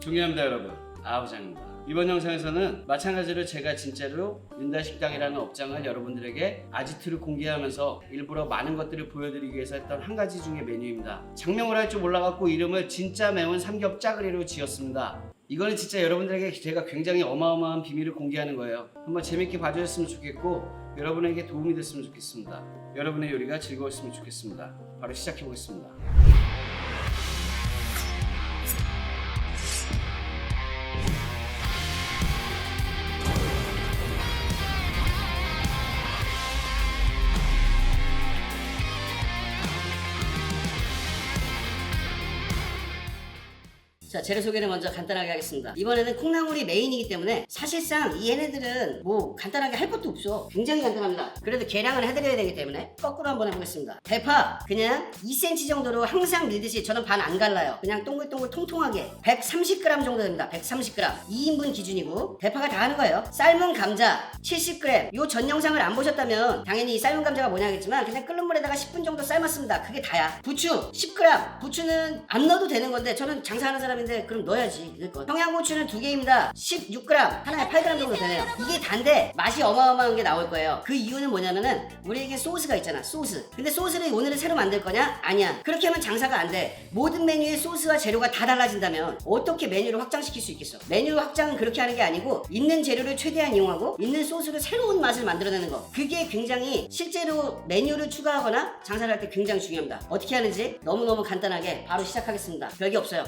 중요합니다 여러분. 아부장입니다. 이번 영상에서는 마찬가지로 제가 진짜로 윤다식당이라는 업장을 여러분들에게 아지트를 공개하면서 일부러 많은 것들을 보여드리기 위해서 했던 한 가지 중의 메뉴입니다. 장명을 할 줄 몰라갖고 이름을 진짜 매운 삼겹 짜글이로 지었습니다. 이거는 진짜 여러분들에게 제가 굉장히 어마어마한 비밀을 공개하는 거예요. 한번 재밌게 봐주셨으면 좋겠고 여러분에게 도움이 됐으면 좋겠습니다. 여러분의 요리가 즐거웠으면 좋겠습니다. 바로 시작해 보겠습니다. 자, 재료 소개를 먼저 간단하게 하겠습니다. 이번에는 콩나물이 메인이기 때문에 사실상 이 얘네들은 뭐 간단하게 할 것도 없어. 굉장히 간단합니다. 그래도 계량을 해드려야 되기 때문에 거꾸로 한번 해보겠습니다. 대파 그냥 2cm 정도로 항상 밀듯이 저는 반 안 갈라요. 그냥 동글동글 통통하게 130g 정도 됩니다. 130g 2인분 기준이고 대파가 다 하는 거예요. 삶은 감자 70g. 요 전 영상을 안 보셨다면 당연히 이 삶은 감자가 뭐냐겠지만 그냥 끓는 물에다가 10분 정도 삶았습니다. 그게 다야. 부추 10g. 부추는 안 넣어도 되는 건데 저는 장사하는 사람인데 그럼 넣어야지. 그럴 청양고추는 2개입니다. 16g. 하나에 8g 정도 되네요. 이게 단데 맛이 어마어마한 게 나올 거예요. 그 이유는 뭐냐면은 우리에게 소스가 있잖아. 소스. 근데 소스를 오늘은 새로 만들 거냐? 아니야. 그렇게 하면 장사가 안 돼. 모든 메뉴의 소스와 재료가 다 달라진다면 어떻게 메뉴를 확장시킬 수 있겠어? 메뉴 확장은 그렇게 하는 게 아니고 있는 재료를 최대한 이용하고 있는 소스로 새로운 맛을 만들어내는 거. 그게 굉장히 실제로 메뉴를 추가하거나 장사를 할 때 굉장히 중요합니다. 어떻게 하는지 너무너무 간단하게 바로 시작하겠습니다. 별게 없어요.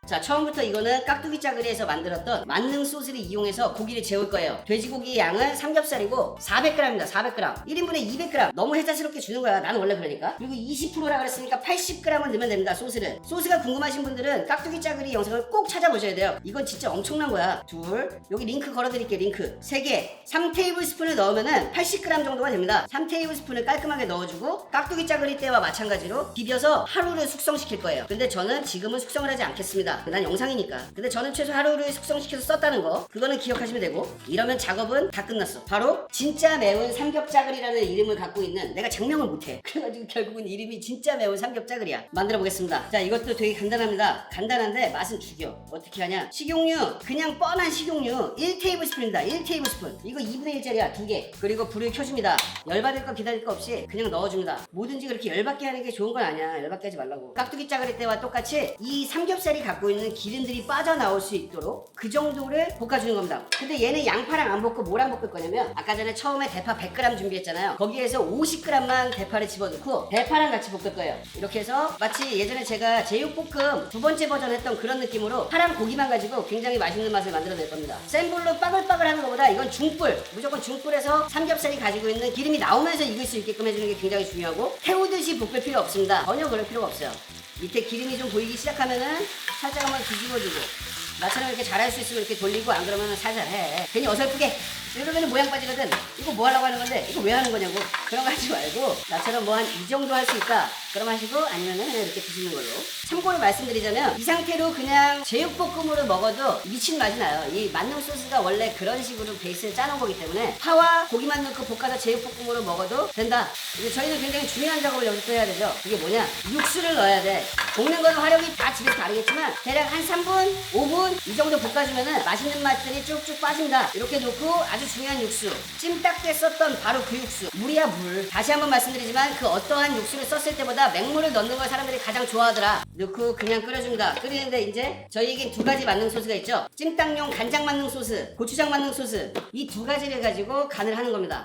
자, 처음부터 이거는 깍두기 짜글이에서 만들었던 만능 소스를 이용해서 고기를 재울 거예요. 돼지고기 양은 삼겹살이고 400g입니다. 400g 1인분에 200g 너무 해자스럽게 주는 거야. 나는 원래 그러니까. 그리고 20%라 그랬으니까 80g은 넣으면 됩니다. 소스를. 소스가 궁금하신 분들은 깍두기 짜글이 영상을 꼭 찾아보셔야 돼요. 이건 진짜 엄청난 거야. 둘, 여기 링크 걸어드릴게요. 링크 3개 3테이블스푼을 넣으면은 80g 정도가 됩니다. 3테이블스푼을 깔끔하게 넣어주고 깍두기 짜글이 때와 마찬가지로 비벼서 하루를 숙성시킬 거예요. 근데 저는 지금은 숙성을 하지 않겠습니다. 난 영상이니까. 근데 저는 최소 하루를 숙성시켜서 썼다는 거 그거는 기억하시면 되고 이러면 작업은 다 끝났어. 바로 진짜 매운 삼겹짜글이라는 이름을 갖고 있는 내가 장명을 못해. 그래가지고 결국은 이름이 진짜 매운 삼겹짜글이야. 만들어 보겠습니다. 자, 이것도 되게 간단합니다. 간단한데 맛은 죽여. 어떻게 하냐? 식용유 그냥 뻔한 식용유 1테이블스푼입니다. 1테이블스푼. 이거 2분의 1짜리야. 2개. 그리고 불을 켜줍니다. 열받을 거 기다릴 거 없이 그냥 넣어줍니다. 뭐든지 그렇게 열받게 하는 게 좋은 건 아니야. 열받게 하지 말라고. 깍두기 짜글이 때와 똑같이 이 삼겹살이 갖고 있는 기름들이 빠져나올 수 있도록 그 정도를 볶아주는 겁니다. 근데 얘는 양파랑 안 볶고 뭐랑 볶을 거냐면 아까 전에 처음에 대파 100g 준비했잖아요. 거기에서 50g만 대파를 집어넣고 대파랑 같이 볶을 거예요. 이렇게 해서 마치 예전에 제가 제육볶음 2번째 버전 했던 그런 느낌으로 파랑 고기만 가지고 굉장히 맛있는 맛을 만들어낼 겁니다. 센 불로 빠글빠글 하는 것보다 이건 중불, 무조건 중불에서 삼겹살이 가지고 있는 기름이 나오면서 익을 수 있게끔 해주는 게 굉장히 중요하고 태우듯이 볶을 필요 없습니다. 전혀 그럴 필요가 없어요. 밑에 기름이 좀 보이기 시작하면은 살짝 한번 뒤집어주고 나처럼 이렇게 잘할 수 있으면 이렇게 돌리고 안 그러면은 살살 해. 괜히 어설프게 이러면은 모양 빠지거든. 이거 뭐 하려고 하는 건데 이거 왜 하는 거냐고. 그런 거 하지 말고 나처럼 뭐 한 이 정도 할 수 있다 그럼 하시고 아니면은 그냥 이렇게 드시는 걸로. 참고로 말씀드리자면 이 상태로 그냥 제육볶음으로 먹어도 미친 맛이 나요. 이 만능 소스가 원래 그런 식으로 베이스를 짜놓은 거기 때문에 파와 고기만 넣고 볶아서 제육볶음으로 먹어도 된다. 이제 저희는 굉장히 중요한 작업을 여기서 해야 되죠. 그게 뭐냐? 육수를 넣어야 돼. 볶는 거는 화력이 다 집에서 다르겠지만 대략 한 3분, 5분 이 정도 볶아주면은 맛있는 맛들이 쭉쭉 빠진다. 이렇게 놓고 아주 중요한 육수. 찜닭 때 썼던 바로 그 육수. 물이야 물. 다시 한번 말씀드리지만 그 어떠한 육수를 썼을 때보다 맹물을 넣는 걸 사람들이 가장 좋아하더라. 넣고 그냥 끓여줍니다. 끓이는데 이제 저희에겐 2가지 만능 소스가 있죠. 찜닭용 간장 만능 소스, 고추장 만능 소스. 이 2가지를 가지고 간을 하는 겁니다.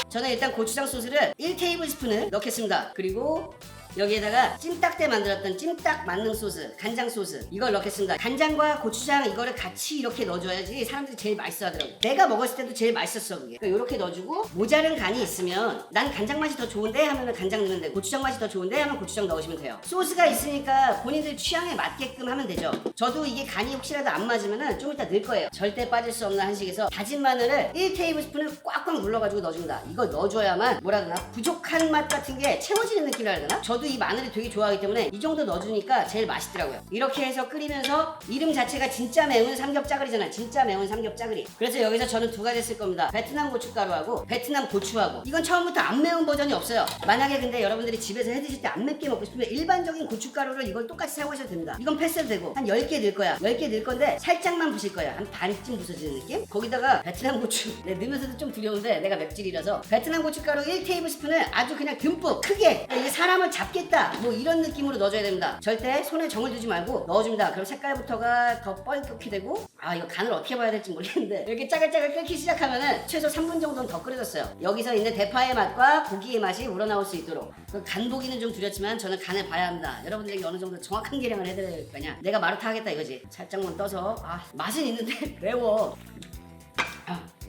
저는 일단 고추장 소스를 1테이블스푼을 넣겠습니다. 그리고 여기에다가 찜닭 때 만들었던 찜닭 만능 소스, 간장 소스 이걸 넣겠습니다. 간장과 고추장 이거를 같이 이렇게 넣어줘야지 사람들이 제일 맛있어 하더라고. 내가 먹었을 때도 제일 맛있었어 그게. 그러니까 이렇게 넣어주고 모자른 간이 있으면 난 간장 맛이 더 좋은데 하면은 간장 넣으면 돼. 고추장 맛이 더 좋은데 하면 고추장 넣으시면 돼요. 소스가 있으니까 본인들 취향에 맞게끔 하면 되죠. 저도 이게 간이 혹시라도 안 맞으면은 좀 이따 넣을 거예요. 절대 빠질 수 없는 한식에서 다진 마늘을 1테이블스푼을 꽉꽉 눌러가지고 넣어줍니다. 이거 넣어줘야만 뭐라 그러나 부족한 맛 같은 게 채워지는 느낌이라 해야 되나? 저도 이 마늘을 되게 좋아하기 때문에 이 정도 넣어주니까 제일 맛있더라고요. 이렇게 해서 끓이면서 이름 자체가 진짜 매운 삼겹짜글이잖아요. 진짜 매운 삼겹짜글이. 그래서 여기서 저는 두 가지 쓸 겁니다. 베트남 고춧가루하고 베트남 고추하고. 이건 처음부터 안 매운 버전이 없어요. 만약에 근데 여러분들이 집에서 해 드실 때 안 맵게 먹고 싶으면 일반적인 고춧가루를 이걸 똑같이 사용하셔도 됩니다. 이건 패스도 되고 한 10개 넣을 거야. 10개 넣을 건데 살짝만 부실 거야. 한 반쯤 부서지는 느낌? 거기다가 베트남 고추. 네, 넣으면서도 좀 두려운데 내가 맵찔이라서 베트남 고춧가루 1테이블스푼을 아주 그냥 듬뿍 크게 이게 사람을 잡겠다 뭐 이런 느낌으로 넣어줘야 됩니다. 절대 손에 정을 두지 말고 넣어줍니다. 그럼 색깔부터가 더 뻘겋게 되고 이거 간을 어떻게 봐야 될지 모르겠는데 이렇게 짜글짜글 끓기 시작하면은 최소 3분 정도는 더 끓여졌어요. 여기서 있는 대파의 맛과 고기의 맛이 우러나올 수 있도록 간 보기는 좀 두렵지만 저는 간을 봐야 합니다. 여러분들에게 어느 정도 정확한 계량을 해드려야 될 거냐. 내가 마루타 하겠다 이거지. 살짝만 떠서 맛은 있는데 매워.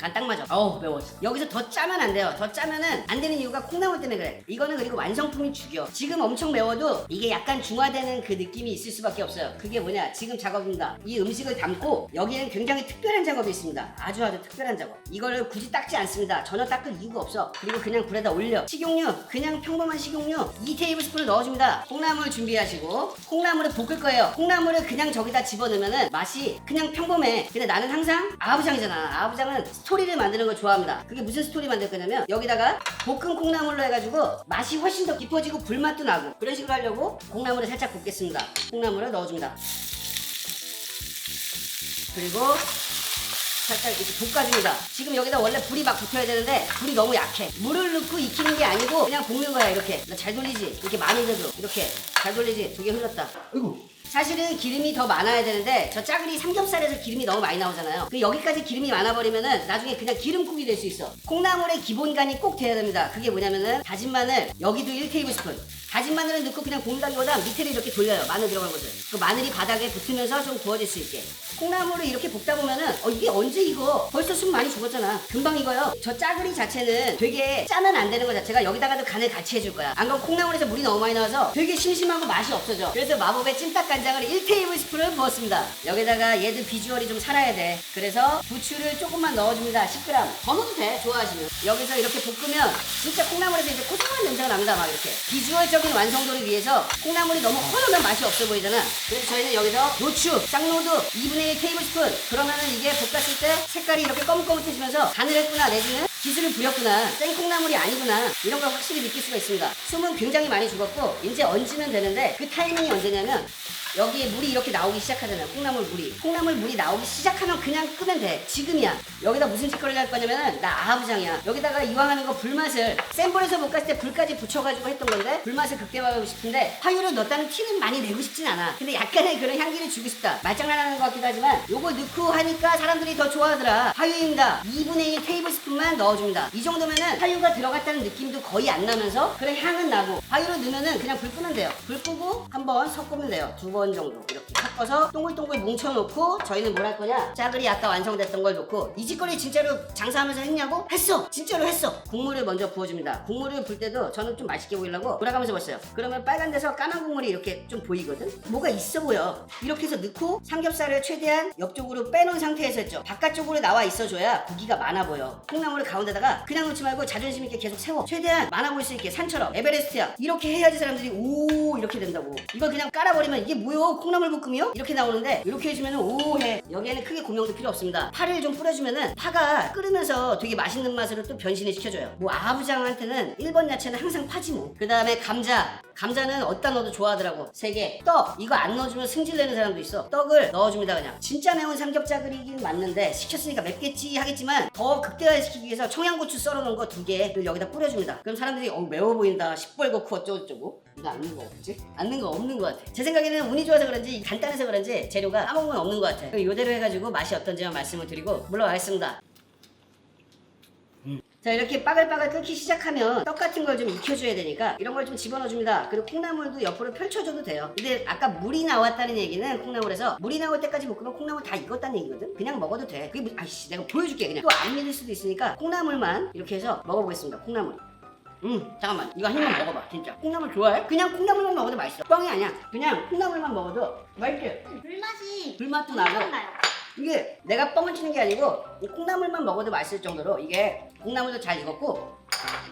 간 딱 맞아. 매워. 여기서 더 짜면 안 돼요. 더 짜면은 안 되는 이유가 콩나물 때문에 그래. 이거는 그리고 완성품이 죽여. 지금 엄청 매워도 이게 약간 중화되는 그 느낌이 있을 수밖에 없어요. 그게 뭐냐? 지금 작업입니다. 이 음식을 담고 여기에는 굉장히 특별한 작업이 있습니다. 아주 특별한 작업. 이거를 굳이 닦지 않습니다. 전혀 닦을 이유가 없어. 그리고 그냥 불에다 올려. 식용유, 그냥 평범한 식용유 2테이블스푼을 넣어줍니다. 콩나물 준비하시고 콩나물을 볶을 거예요. 콩나물을 그냥 저기다 집어넣으면은 맛이 그냥 평범해. 근데 나는 항상 아부장이잖아. 아부장은 스토리를 만드는 걸 좋아합니다. 그게 무슨 스토리 만들 거냐면 여기다가 볶은 콩나물로 해가지고 맛이 훨씬 더 깊어지고 불맛도 나고 그런 식으로 하려고 콩나물을 살짝 볶겠습니다. 콩나물을 넣어줍니다. 그리고 살짝 이렇게 볶아줍니다. 지금 여기다 원래 불이 막 붙어야 되는데 불이 너무 약해. 물을 넣고 익히는 게 아니고 그냥 볶는 거야. 이렇게 나 잘 돌리지? 이렇게 많은데도 이렇게 잘 돌리지? 2개 흘렀다. 아이고. 사실은 기름이 더 많아야 되는데 저 짜글이 삼겹살에서 기름이 너무 많이 나오잖아요. 그 여기까지 기름이 많아버리면은 나중에 그냥 기름국이 될 수 있어. 콩나물의 기본간이 꼭 돼야 됩니다. 그게 뭐냐면은 다진 마늘 여기도 1테이블스푼. 다진 마늘을 넣고 그냥 볶는다기보다 밑에를 이렇게 돌려요. 마늘 들어간 것을. 그 마늘이 바닥에 붙으면서 좀 구워질 수 있게. 콩나물을 이렇게 볶다 보면은 이게 언제 익어? 벌써 숨 많이 죽었잖아. 금방 익어요. 저 짜글이 자체는 되게 짜면 안 되는 거 자체가 여기다가도 간을 같이 해줄 거야. 안 그러면 콩나물에서 물이 너무 많이 나와서 되게 심심하고 맛이 없어져. 그래서 마법의 찜닭간장을 1테이블스푼을 부었습니다. 여기다가 얘들 비주얼이 좀 살아야 돼. 그래서 부추를 조금만 넣어줍니다. 10g. 더 넣어도 돼. 좋아하시면. 여기서 이렇게 볶으면 진짜 콩나물에서 이제 고소한 냄새가 납니다. 막 이렇게. 비주얼적인 완성도를 위해서 콩나물이 너무 허하면 맛이 없어 보이잖아. 그래서 저희는 여기서 노추, 쌍노드 2분의 1 테이블스푼. 그러면은 이게 볶았을 때 색깔이 이렇게 거뭇거뭇해지면서 간을 했구나 내지는 기술을 부렸구나. 생콩나물이 아니구나. 이런 걸 확실히 느낄 수가 있습니다. 숨은 굉장히 많이 죽었고 이제 얹으면 되는데 그 타이밍이 언제냐면 여기에 물이 이렇게 나오기 시작하잖아요. 콩나물 물이. 콩나물 물이 나오기 시작하면 그냥 끄면 돼. 지금이야. 여기다 무슨 짓거리를 할 거냐면은 나 아부장이야. 여기다가 이왕 하는 거 불맛을 센 불에서 볶았을 때 불까지 붙여가지고 했던 건데 불맛을 극대화하고 싶은데 화유를 넣었다는 티는 많이 내고 싶진 않아. 근데 약간의 그런 향기를 주고 싶다. 말장난하는 것 같기도 하지만 요거 넣고 하니까 사람들이 더 좋아하더라. 화유입니다. 2분의 1 테이블스푼만 넣어줍니다. 이 정도면은 화유가 들어갔다는 느낌도 거의 안 나면서 그런 향은 나고 화유를 넣으면은 그냥 불 끄면 돼요. 불 끄고 한번 섞으면 돼요. 2번 정도 이렇게 섞어서 동글동글 뭉쳐놓고 저희는 뭘 할 거냐? 짜글이 아까 완성됐던 걸 넣고 이 짓거리 진짜로 장사하면서 했냐고? 했어! 진짜로 했어! 국물을 먼저 부어줍니다. 국물을 불 때도 저는 좀 맛있게 보이려고 돌아가면서 봤어요. 그러면 빨간 데서 까만 국물이 이렇게 좀 보이거든? 뭐가 있어 보여. 이렇게 해서 넣고 삼겹살을 최대한 옆쪽으로 빼놓은 상태에서 했죠. 바깥쪽으로 나와 있어줘야 고기가 많아 보여. 콩나물을 가운데다가 그냥 놓지 말고 자존심 있게 계속 세워. 최대한 많아 보일 수 있게 산처럼 에베레스트야. 이렇게 해야지 사람들이 오 이렇게 된다고. 이걸 그냥 깔아버리면 이게 뭐야? 콩나물 볶음이요? 이렇게 나오는데 이렇게 해주면 오해. 여기에는 크게 고명도 필요 없습니다. 파를 좀 뿌려주면은 파가 끓으면서 되게 맛있는 맛으로 또 변신을 시켜줘요. 뭐 아부장한테는 1번 야채는 항상 파지 뭐. 그 다음에 감자는 어디다 넣어도 좋아하더라고. 3개. 떡 이거 안 넣어주면 승질내는 사람도 있어. 떡을 넣어줍니다. 그냥 진짜 매운 삼겹살이긴 맞는데 시켰으니까 맵겠지 하겠지만 더 극대화시키기 위해서 청양고추 썰어놓은 거 2개를 여기다 뿌려줍니다. 그럼 사람들이 매워 보인다 시뻘겋고 어쩌고저쩌고. 이거 안 넣은 거 없지? 안 넣은 거 없는 거 같아. 제 생각에는 운이 좋아서 그런지 간단해서 그런지 재료가 까먹으면 없는 것 같아. 이대로 해가지고 맛이 어떤지만 말씀을 드리고 물러가겠습니다. 자 이렇게 빠글빠글 끓기 시작하면 떡 같은 걸 좀 익혀줘야 되니까 이런 걸 좀 집어넣어줍니다. 그리고 콩나물도 옆으로 펼쳐줘도 돼요. 근데 아까 물이 나왔다는 얘기는 콩나물에서 물이 나올 때까지 볶으면 콩나물 다 익었다는 얘기거든? 그냥 먹어도 돼. 그게 아이씨 내가 보여줄게 그냥. 또 안 믿을 수도 있으니까 콩나물만 이렇게 해서 먹어보겠습니다. 콩나물. 잠깐만 이거 한 입만 먹어봐 진짜. 콩나물 좋아해? 그냥 콩나물만 먹어도 맛있어. 뻥이 아니야. 그냥 콩나물만 먹어도 맛있지? 불맛도 나고 나요. 이게 내가 뻥을 치는 게 아니고 이 콩나물만 먹어도 맛있을 정도로 이게 콩나물도 잘 익었고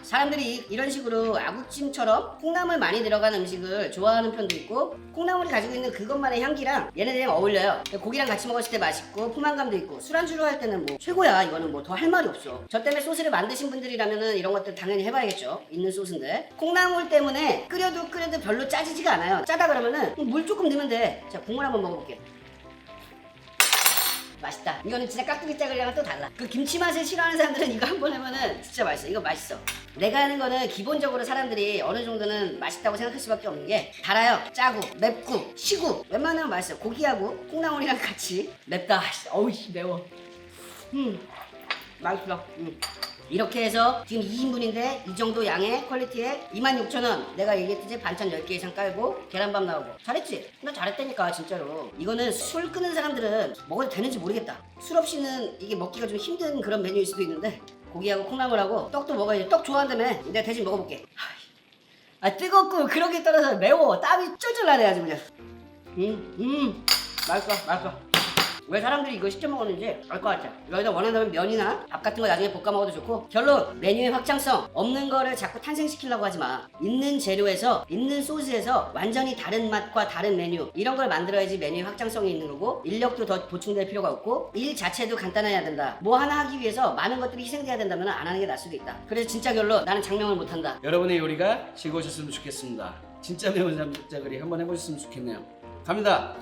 사람들이 이런 식으로 아구찜처럼 콩나물 많이 들어간 음식을 좋아하는 편도 있고 콩나물이 가지고 있는 그것만의 향기랑 얘네들이랑 어울려요. 고기랑 같이 먹었을 때 맛있고 포만감도 있고 술안주로 할 때는 뭐 최고야. 이거는 뭐 더 할 말이 없어. 저 때문에 소스를 만드신 분들이라면은 이런 것들 당연히 해봐야겠죠. 있는 소스인데 콩나물 때문에 끓여도 별로 짜지지가 않아요. 짜다 그러면은 물 조금 넣으면 돼. 자, 국물 한번 먹어볼게. 맛있다. 이거는 진짜 깍두기 짜글이랑은 또 달라. 그 김치 맛을 싫어하는 사람들은 이거 한 번 하면은 진짜 맛있어. 이거 맛있어. 내가 하는 거는 기본적으로 사람들이 어느 정도는 맛있다고 생각할 수밖에 없는 게 달아요, 짜고, 맵고, 시고 웬만하면 맛있어. 고기하고 콩나물이랑 같이 맵다. 어우 매워. 맛있어. 이렇게 해서 지금 2인분인데 이 정도 양의 퀄리티에 26,000원. 내가 얘기했듯이 반찬 10개 이상 깔고 계란밥 나오고. 잘했지? 나 잘했다니까 진짜로. 이거는 술 끄는 사람들은 먹어도 되는지 모르겠다. 술 없이는 이게 먹기가 좀 힘든 그런 메뉴일 수도 있는데 고기하고 콩나물하고 떡도 먹어야지. 떡 좋아한다며. 내가 대신 먹어볼게. 아 뜨겁고 그러게 떨어서 매워. 땀이 쫄쫄 나네 아주 그냥. 맛있어. 왜 사람들이 이거 시켜 먹었는지 알 것 같아. 여기다 원한다면 면이나 밥 같은 거 나중에 볶아 먹어도 좋고. 결론, 메뉴의 확장성. 없는 거를 자꾸 탄생시키려고 하지 마. 있는 재료에서, 있는 소스에서 완전히 다른 맛과 다른 메뉴, 이런 걸 만들어야지 메뉴의 확장성이 있는 거고, 인력도 더 보충될 필요가 없고, 일 자체도 간단해야 된다. 뭐 하나 하기 위해서 많은 것들이 희생돼야 된다면 안 하는 게 나을 수도 있다. 그래서 진짜 결론, 나는 장명을 못한다. 여러분의 요리가 즐거우셨으면 좋겠습니다. 진짜 매운 장작거리 한번 해보셨으면 좋겠네요. 갑니다.